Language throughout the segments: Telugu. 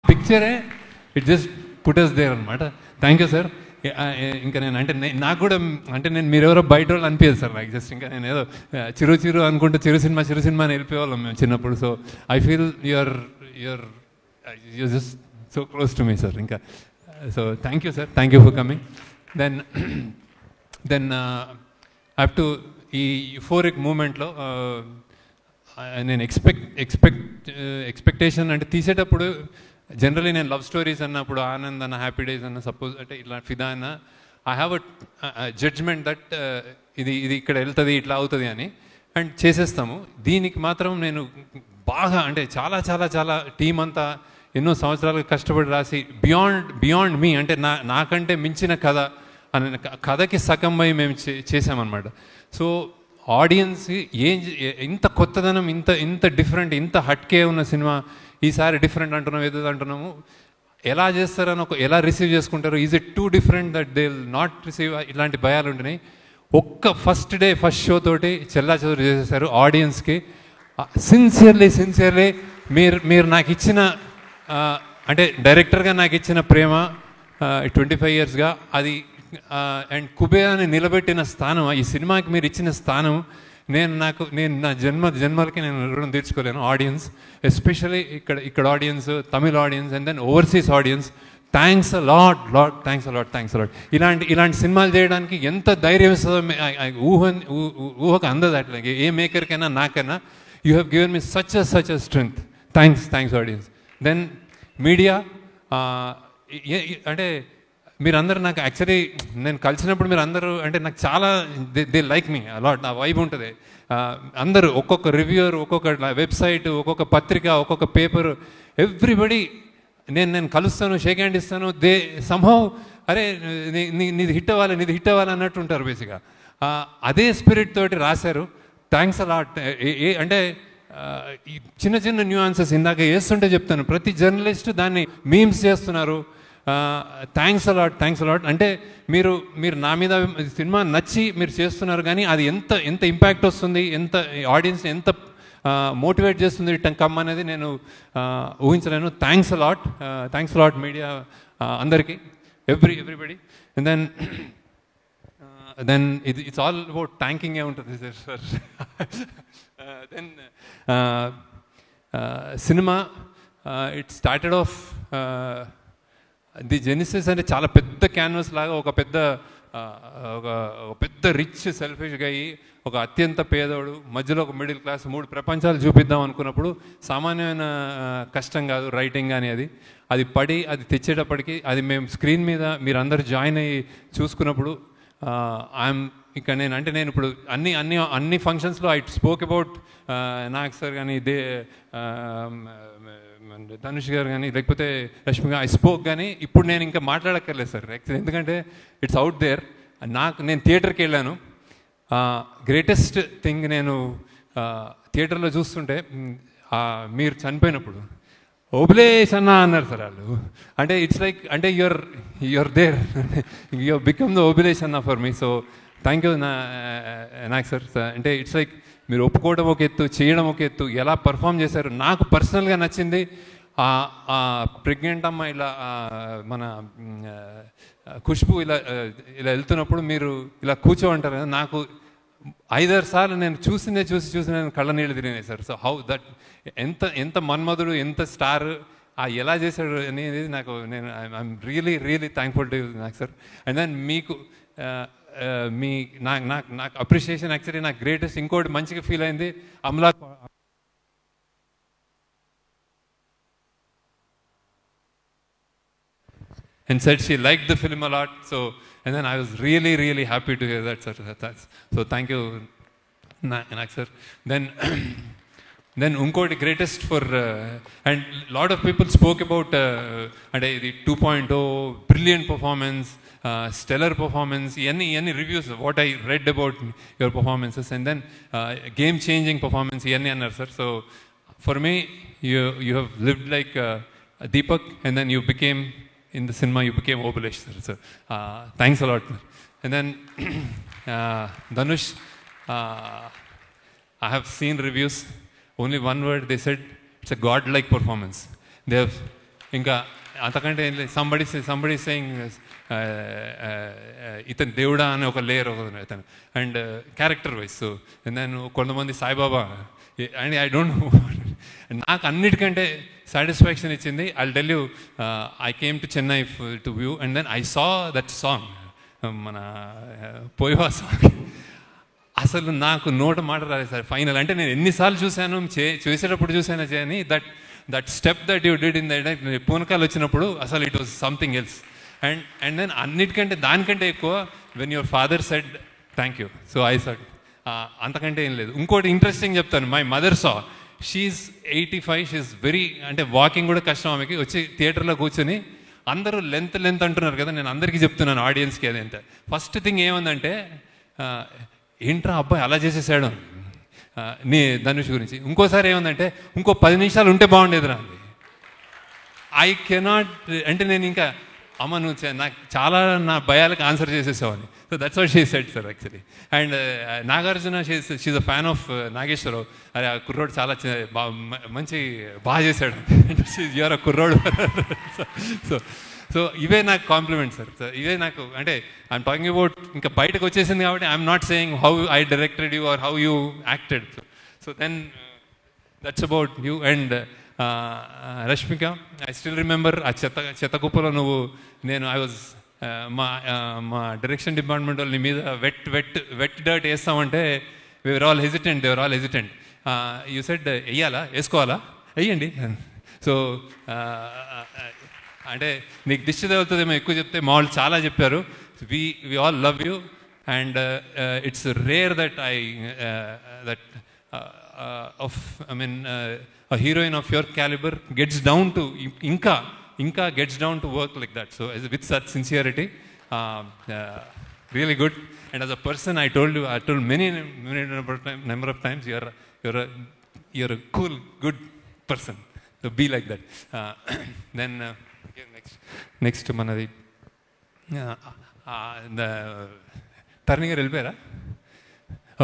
పిక్చరే it just put us there అనమాట. Thank you sir. ఇంకా నేను అంటే నాకు కూడా అంటే నేను మీరెవరో బయట వాళ్ళు అనిపించదు సార్ నాకు. జస్ట్ ఇంకా నేను ఏదో చిరు అనుకుంటే చిరు సినిమా అని వెళ్ళిపోయేవాళ్ళం మేము చిన్నప్పుడు. So I feel you're just so close to me sir. ఇంకా so thank you sir, thank you for coming. Then I have to ఈ యూఫోరిక్ మూమెంట్లో నేను ఎక్స్పెక్టేషన్ అంటే తీసేటప్పుడు జనరలీ నేను లవ్ స్టోరీస్ అన్నప్పుడు ఆనంద్ అన్న, హ్యాపీ డేస్ అన్న, సపోజ్ అంటే ఇట్లా ఫిదా అన్న, I have a judgement that ఇది ఇక్కడ వెళ్తుంది, ఇట్లా అవుతుంది అని, అండ్ చేసేస్తాము. దీనికి మాత్రం నేను బాగా అంటే చాలా చాలా చాలా టీం అంతా ఎన్నో సంవత్సరాలుగా కష్టపడి రాసి బియాండ్ మీ అంటే నాకంటే మించిన కథ అని కథకి సగంపై మేము చేసామన్నమాట. సో ఆడియన్స్ ఇంత కొత్తదనం, ఇంత డిఫరెంట్, ఇంత హట్కే ఉన్న సినిమా ఈసారి డిఫరెంట్ అంటున్నాము, ఏదో అంటున్నాము. ఎలా చేస్తారని ఎలా రిసీవ్ చేసుకుంటారు, is it two different that they will not receive, ఇలాంటి భయాలు ఉంటున్నాయి. ఒక్క ఫస్ట్ షో తోటి చెల్లాచెదురు చేసేసారు ఆడియన్స్కి. సిన్సియర్లీ మీరు నాకు ఇచ్చిన అంటే డైరెక్టర్గా నాకు ఇచ్చిన ప్రేమ 25 yearsగా అది అండ్ కుబేరాని నిలబెట్టిన స్థానం, ఈ సినిమాకి మీరు ఇచ్చిన స్థానం నేను నా జన్మలకి నేను రుణం తీర్చుకోలేను. ఆడియన్స్ ఎస్పెషల్లీ ఇక్కడ audience, Tamil audience and then overseas audience, thanks a lot. ఇలాంటి సినిమాలు చేయడానికి ఎంత ధైర్యం ఇస్తుందో ఊహకు అందదు. అట్లా ఏ మేకర్కైనా నాకైనా you have given me such a strength. Thanks audience. Then media అంటే మీరందరూ నాకు యాక్చువల్లీ నేను కలిసినప్పుడు మీరు అందరూ అంటే నాకు చాలా దే లైక్ మీ అలాట్, నా వైబ్ ఉంటుంది. అందరూ ఒక్కొక్క రివ్యూర్, ఒక్కొక్క వెబ్సైట్, ఒక్కొక్క పత్రిక, ఒక్కొక్క పేపర్, ఎవ్రీబడి నేను కలుస్తాను, షేక్ హ్యాండ్ ఇస్తాను. దే సంహౌ అరే నీది హిట్ అవ్వాలి అన్నట్టు ఉంటారు బేసిక్గా. అదే స్పిరిట్ తోటి రాశారు. Thanks a lot. అంటే చిన్న న్యూఆన్సెస్ ఇందాక వేస్తుంటే చెప్తాను, ప్రతి జర్నలిస్ట్ దాన్ని మీమ్స్ చేస్తున్నారు. Thanks a lot. అంటే మీరు నా మీద సినిమా నచ్చి మీరు చేస్తున్నారు, కానీ అది ఎంత ఇంపాక్ట్ వస్తుంది, ఎంత ఆడియన్స్ని ఎంత మోటివేట్ చేస్తుంది కమ్ అనేది నేను ఊహించలేను. థ్యాంక్స్ అలాట్ మీడియా అందరికీ, everybody. And then it's all about thanking ఉంటుంది sir. Then cinema it started off the genesis అంటే చాలా పెద్ద క్యాన్వస్ లాగా ఒక పెద్ద రిచ్ సెల్ఫిష్గా అయ్యి ఒక అత్యంత పేదోడు మధ్యలో ఒక మిడిల్ క్లాస్ 3 ప్రపంచాలు చూపిద్దాం అనుకున్నప్పుడు సామాన్యమైన కష్టం కాదు రైటింగ్ కానీ అది పడి అది తెచ్చేటప్పటికి అది మేము స్క్రీన్ మీద మీరందరూ జాయిన్ అయ్యి చూసుకున్నప్పుడు ఇక్కడ నేను ఇప్పుడు అన్ని ఫంక్షన్స్లో I spoke about Nag sir కానీ ధనుష్ గారు కానీ లేకపోతే రష్మి గారు ఐ స్పోక్, కానీ ఇప్పుడు నేను ఇంకా మాట్లాడక్కర్లేదు సార్ యాక్చువల్లీ, ఎందుకంటే ఇట్స్ అవుట్ దేర్. నేను థియేటర్కి వెళ్ళాను. గ్రేటెస్ట్ థింగ్ నేను థియేటర్లో చూస్తుంటే మీరు చనిపోయినప్పుడు ఓబులేష్ అన్న అన్నారు సార్ వాళ్ళు. అంటే ఇట్స్ లైక్ అంటే your there, you become the Obulesh అన్న for me. So thank you నాకు సార్. అంటే ఇట్స్ లైక్ మీరు ఒప్పుకోవడం ఒక ఎత్తు, చేయడం ఒక ఎత్తు, ఎలా పర్ఫామ్ చేశారు. నాకు పర్సనల్గా నచ్చింది ప్రెగ్నెంట్ అమ్మ ఇలా మన ఖుష్బు ఇలా వెళ్తున్నప్పుడు మీరు ఇలా కూర్చోంటారు కదా, నాకు 5-6 సార్లు నేను చూసి నేను కళ్ళ నీళ్ళు తిరిగినాయి సార్. సో హౌ దట్ ఎంత మన్మధుడు, ఎంత స్టార్, ఎలా చేశాడు అనేది నేను ఐఎమ్ రియలీ థ్యాంక్ఫుల్ టు నాకు సార్. అండ్ దెన్ మీకు నాకు అప్రిషియేషన్ యాక్చువల్లీ నాకు గ్రేటెస్ట్ ఇంకోటి మంచిగా ఫీల్ అయింది. Amala and said she liked the film a lot. So and then I was really happy to hear that, sir. So thank you Nak sir. Then unkoti greatest for and lot of people spoke about the 2.0 brilliant performance, stellar performance, any reviews what I read about your performances, and then game changing performance annar sir. So for me you have lived like Deepak, and then you became in the cinema, you became Obulesh sir. So thanks a lot. And then Dhanush, I have seen reviews, only one word they said, it's a godlike performance. They have ఇంకా అంతకంటే ఏం లేదు. సంబడి సేయింగ్ ఇతను దేవుడా అని ఒక లేయర్ ఒకటి ఇతను, అండ్ క్యారెక్టర్ వైజ్. సో నేను కొంతమంది Saibaba and I don't know. నాకు అన్నిటికంటే సాటిస్ఫాక్షన్ ఇచ్చింది, I tell you, I came to Chennai to view and then I saw that song, మన పోయివా సాంగ్. అసలు నాకు నోట మాట రాలేదు సార్ ఫైనల్. అంటే నేను ఎన్నిసార్లు చూశాను, చేసేటప్పుడు చూశాను చేయని, that step that you did in that పూనకాలు వచ్చినప్పుడు అసలు it was something else. And then అన్నిటికంటే దానికంటే ఎక్కువ when your father said thank you, so I said అంతకంటే ఏం లేదు. ఇంకోటి ఇంట్రెస్టింగ్ చెప్తాను, my mother saw, she's 85, she's very, అంటే వాకింగ్ కూడా కష్టం ఆమెకి. వచ్చి థియేటర్లో కూర్చొని అందరూ లెంత్ అంటున్నారు కదా, నేను అందరికీ చెప్తున్నాను ఆడియన్స్కి అదేంటే. ఫస్ట్ థింగ్ ఏముందంటే, ఏంట్రా అబ్బాయి అలా చేసేసాడు నీ ధనుష్ గురించి. ఇంకోసారి ఏముందంటే, ఇంకో 10 నిమిషాలు ఉంటే బాగుండేదిరా అంది. ఐ కెనాట్, అంటే నేను ఇంకా అమ్మ నువ్వు నాకు చాలా నా భయాలకు ఆన్సర్ చేసేసావని. So that's what she said sir actually. And Nagarjuna, she's a fan of Nageswara Rao. అరే ఆ కుర్రోడు చాలా మంచి బాగా చేశాడు, యూఆర్ అ కుర్రోడు. సో ఇవే నాకు కాంప్లిమెంట్ సార్. ఇవే నాకు, అంటే ఐఎమ్ టాకింగ్ అబౌట్ ఇంకా బయటకు వచ్చేసింది కాబట్టి I'm not saying how I directed you or how you acted. So then that's about you. And Rashmika, I still remember ఆ చెత్త కుప్పలో నువ్వు, నేను ఐ వాజ్ మా డైరెక్షన్ డిపార్ట్మెంట్ వాళ్ళ మీద వెట్ డర్ట్ వేస్తామంటే they were all hesitant. You said వెయ్యాలా, వేసుకోవాలా, వెయ్యండి. సో అంటే నీకు దిష్టి తగులుతుందేమో ఎక్కువ చెప్తే, మా వాళ్ళు చాలా చెప్పారు. We all love you and it's rare that I mean a heroine of your caliber gets down to inka gets down to work like that, so with such sincerity, really good. And as a person, I told many number of times, you're a cool, good person, so be like that. Then next manadi the Tarni garu velipara.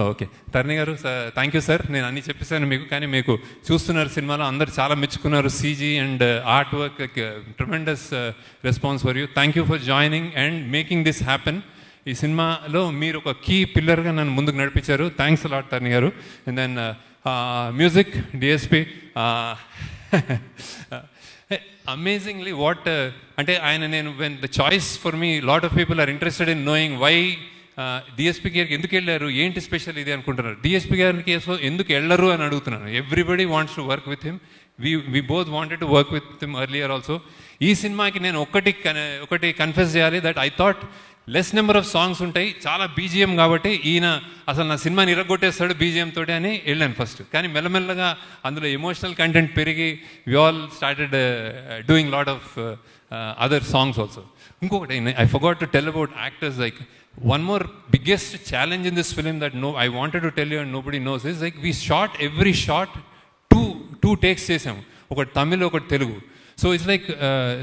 Okay, Taruni garu, thank you sir. నేను అన్నీ చెప్పేశాను మీకు, కానీ మీకు చూస్తున్నారు సినిమాలో అందరు చాలా మెచ్చుకున్నారు. CG and art work, tremendous response for you. Thank you for joining and making this happen. ఈ సినిమాలో మీరు ఒక కీ పిల్లర్గా నన్ను ముందుకు నడిపించారు. థ్యాంక్స్ అలాట్ తరుణి గారు. And then music DSP, amazingly what, అంటే ఆయన, నేను when the choice for me, lot of people are interested in knowing why DSP గారికి ఎందుకు వెళ్ళారు, ఏంటి స్పెషల్ ఇది అనుకుంటున్నారు. డిఎస్పీ గారికి ఎందుకు వెళ్ళరు అని అడుగుతున్నాను. Everybody wants to work with him. We both wanted to work with him earlier also. ఈ సినిమాకి నేను ఒకటి కన్ఫెస్ చేయాలి, that I thought less number of songs ఉంటాయి, చాలా బీజిఎం కాబట్టి ఈయన అసలు నా సినిమాని ఇరగొట్టేస్తాడు బీజిఎం తోటి అని వెళ్ళాను ఫస్ట్. కానీ మెల్లమెల్లగా అందులో ఎమోషనల్ కంటెంట్ పెరిగి we all started doing lot of other songs also. ఇంకొకటి I forgot to tell about actors. Like one more biggest challenge in this film that I wanted to tell you and nobody knows is, like, we shot every shot two takes chesam, okati Tamil okati Telugu. So it's like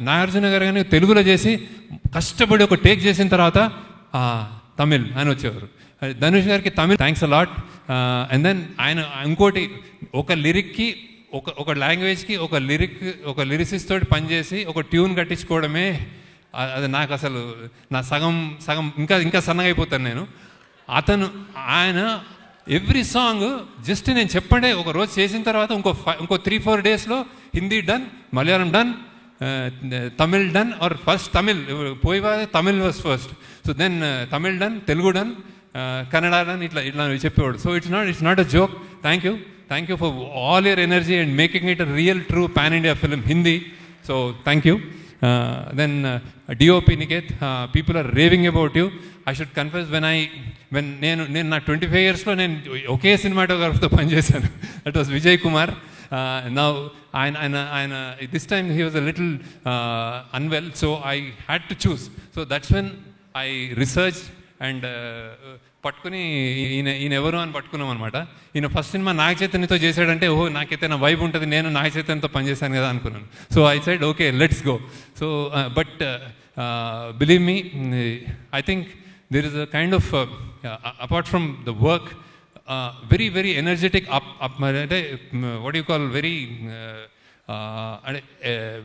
Nagarjuna garu gani Telugulo chesi kashtapadi oka take chesin tarvata Tamil ani vachevaru. Dhanush gariki Tamil, thanks a lot. And then ayana inkoti oka lyric ki oka language ki oka lyricist toti pani chesi oka tune kattichukodame, అది నాకు అసలు నా సగం ఇంకా సన్నగా అయిపోతాను నేను. ఆయన ఎవ్రీ సాంగ్ జస్ట్ నేను చెప్పండి ఒక రోజు చేసిన తర్వాత ఇంకో 3-4 డేస్లో Hindi done, Malayalam done, Tamil done, or first Tamil పోయివా Tamil was first, so then Tamil done, Telugu done, Kannada done, ఇట్లా చెప్పేవాడు. So it's not a joke. Thank you for all your energy and making it a real true pan India film Hindi. So thank you. Then DOP Niket, people are raving about you. I should confess, when నేను నా 25 yearsలో నేను ఒకే సినిమాటోగ్రాఫర్తో పనిచేశాను. That was Vijay Kumar. Now ఆయన this time he was a little unwell, so I had to choose. So that's when I researched and పట్టుకుని ఈయన ఎవరు అని పట్టుకున్నాం అనమాట. ఈయన ఫస్ట్ సినిమా నాగ చైతన్యతో చేశాడంటే, ఓహో నాకైతే నా వైబ్ ఉంటుంది, నేను నాగ చైతన్యతో పనిచేశాను కదా అనుకున్నాను. So I said okay, let's go. So but believe me, I think there is a kind of apart from the work, very very energetic అంటే వాట్ యూ కాల్, వెరీ అంటే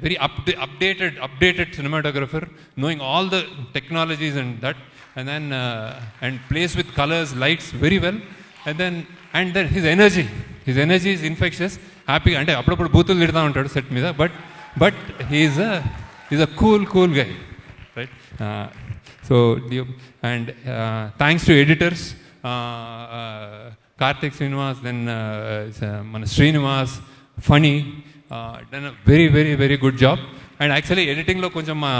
very updated cinematographer, knowing all the technologies and that, and then and plays with colors, lights very well, and then his energy is infectious, happy, అంటే అప్పుడప్పుడు బూతులు తిడతా ఉంటాడు సెట్ మీద, but he's a cool guy, right? So and thanks to editors, Karthik Srinivas, then మన Srinivas, Phani, done a very good job. And actually ఎడిటింగ్లో కొంచెం మా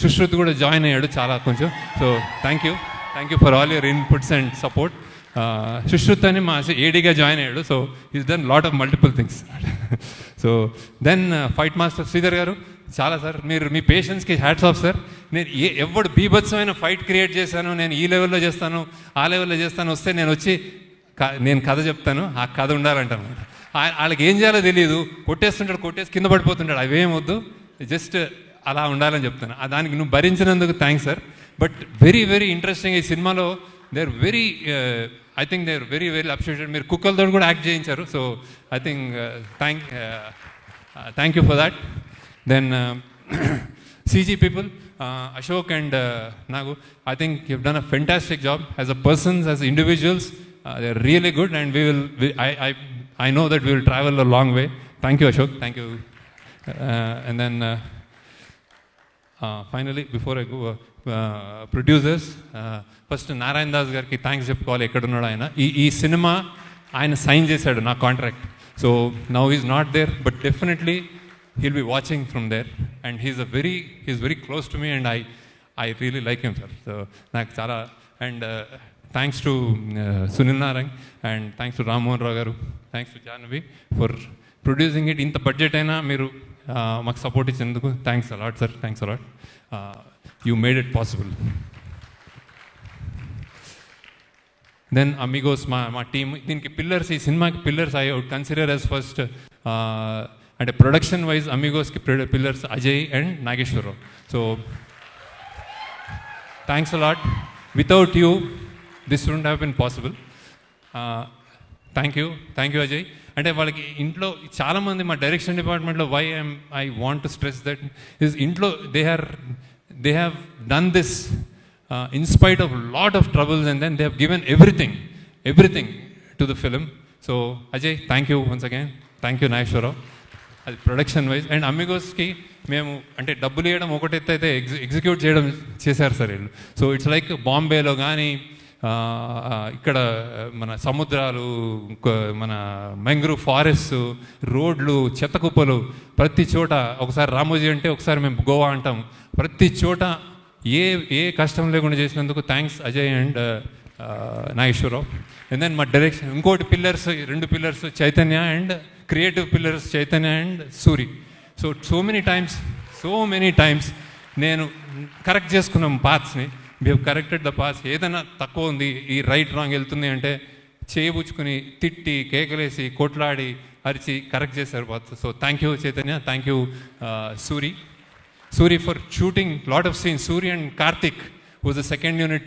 సుశ్రుత్ కూడా జాయిన్ అయ్యాడు చాలా కొంచెం. So thank you for all your inputs and support. Sushrut అని మా ఏడీగా జాయిన్ అయ్యాడు. So is done lot of multiple things. So then fight master Sridhar garu, చాలా సార్ మీరు మీ పేషెన్స్కి హ్యాట్స్ ఆఫ్ సార్. నేను ఎవడు బీభత్సమైన ఫైట్ క్రియేట్ చేశాను, నేను ఈ లెవెల్లో చేస్తాను, ఆ లెవెల్లో చేస్తాను, వస్తే నేను వచ్చి నేను కథ చెప్తాను, ఆ కథ ఉండాలంటాను. వాళ్ళకి ఏం చేయాలో తెలియదు, కొట్టేసి కింద పడిపోతుంటాడు, అవేం వద్దు, జస్ట్ అలా ఉండాలని చెప్తాను. దానికి నువ్వు భరించినందుకు thanks sir. But very interesting ఈ సినిమాలో they are very I think they are very appreciated. మీరు కుక్కలతో కూడా యాక్ట్ చేయించారు. So I think thank you for that. Then CG people, Ashok and Nagu, I think you've done a fantastic job as a persons, as individuals. They're really good, and I know that we will travel a long way. Thank you, Ashok. Thank you. And then finally, before I go, producers, first Narayan Das garki thanks చెప్పుకోవాలి. ఎక్కడున్నాడు ఆయన. ఈ సినిమా ఆయన సైన్ చేశాడు నా contract. So now is not there, but definitely he'll be watching from there, and he's very close to me, and I really like him, sir. So నాకు చాలా, and thanks to Sunil Narang, and thanks to Ram Mohan Rao garu, thanks to Jahnavi for producing it. ఇంత బడ్జెట్ అయినా మీరు మాకు సపోర్ట్ ఇచ్చినందుకు thanks a lot sir. Thanks a lot. You made it possible. Then Amigos, మా టీమ్, దీనికి పిల్లర్స్, ఈ సినిమాకి pillars I would consider as first, అంటే ప్రొడక్షన్ వైజ్ అమిగోస్కి pillars Ajay and Nageswararao. So thanks a lot. Without you this wouldn't have been possible. Thank you Ajay. అంటే వాళ్ళకి ఇంట్లో చాలామంది మా డైరెక్షన్ డిపార్ట్మెంట్లో I want to stress that is ఇంట్లో they have done this in spite of a lot of troubles, and then they have given everything to the film. So Ajay, thank you once again. Thank you Nageshwarrao. అది ప్రొడక్షన్ వైజ్. అండ్ అమిగోస్కి మేము అంటే డబ్బులు ఇవ్వడం ఒకటైతే అయితే ఎగ్జిక్యూట్ చేయడం చేశారు సార్ వీళ్ళు. సో ఇట్స్ లైక్ బాంబేలో కానీ ఇక్కడ మన సముద్రాలు, మన మ్యాంగ్రూవ్ ఫారెస్ట్, రోడ్లు, చెత్త కుప్పలు, ప్రతి చోట, ఒకసారి రామోజీ అంటే ఒకసారి మేము గోవా అంటాం, ప్రతి చోట ఏ కష్టం లేకుండా చేసినందుకు thanks Ajay and Nageswararao. And then మా డైరెక్షన్ ఇంకోటి pillars, 2 pillars Chaitanya, and creative pillars Chaitanya and Suri. So many times నేను కరెక్ట్ చేసుకున్నాం పాత్స్ని. We have corrected the paths. ఏదైనా తక్కువ ఉంది, ఈ రైట్ రాంగ్ వెళ్తుంది అంటే చేయబుచ్చుకుని తిట్టి కేకలేసి కొట్లాడి అరిచి కరెక్ట్ చేశారు paths. So thank you Chaitanya, thank you Suri for shooting lot of scenes. Suri and Karthik, who was the second unit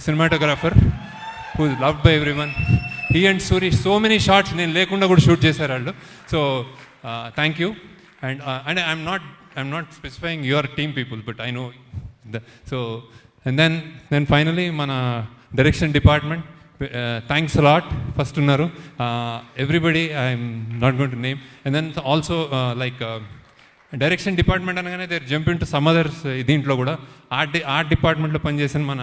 cinematographer, who is loved by everyone. He and Suri, so many shots నేను లేకుండా కూడా షూట్ చేశారు వాళ్ళు. So thank you. And I'm not specifying your team people, but I know so. And then finally మన direction department, thanks a lot. First ఉన్నారు everybody, I'm not going to name. And then also like direction department అనగానే they jump in to some others. దీంట్లో కూడా ఆర్ట్ డిపార్ట్మెంట్లో పనిచేసిన మన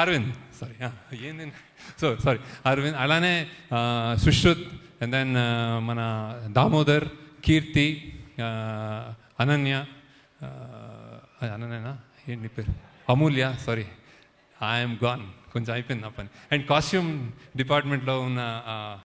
అరవింద్, సారీ అరవింద్, అలానే సుశ్రుత్, అండ్ దెన్ మన దామోదర్, కీర్తి, అనన్యనా ఏంటి పేరు, అమూల్య, సారీ ఐఎమ్ గాన్, కొంచెం అయిపోయింది నా పని. అండ్ కాస్ట్యూమ్ డిపార్ట్మెంట్లో ఉన్న